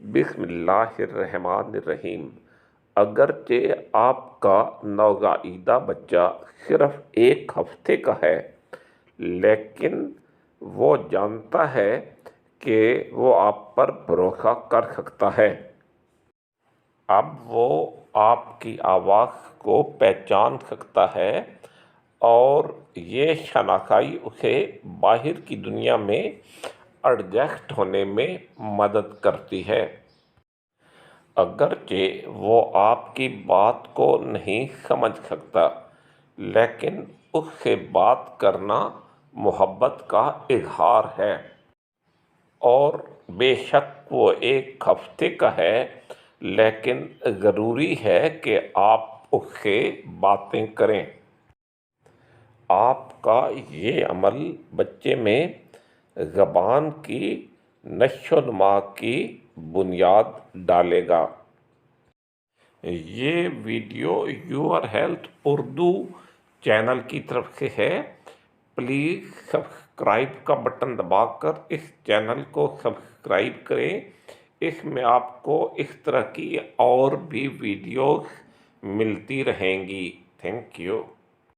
بسم اللہ الرحمن الرحیم۔ اگرچہ آپ کا نوزائیدہ بچہ صرف 1 ہفتے کا ہے، لیکن وہ جانتا ہے کہ وہ آپ پر بھروسہ کر سکتا ہے۔ اب وہ آپ کی آواز کو پہچان سکتا ہے اور یہ شناسائی اسے باہر کی دنیا میں ایڈجسٹ ہونے میں مدد کرتی ہے۔ اگرچہ وہ آپ کی بات کو نہیں سمجھ سکتا، لیکن اس سے بات کرنا محبت کا اظہار ہے۔ اور بے شک وہ 1 ہفتے کا ہے، لیکن ضروری ہے کہ آپ اس سے باتیں کریں۔ آپ کا یہ عمل بچے میں زبان کی نشو و نما کی بنیاد ڈالے گا۔ یہ video your health Urdu channel کی طرف سے ہے۔ پلیز سبسکرائب کا بٹن دبا کر اس چینل کو سبسکرائب کریں۔ اس میں آپ کو اس طرح کی اور بھی ویڈیوز ملتی رہیں گی۔ Thank you.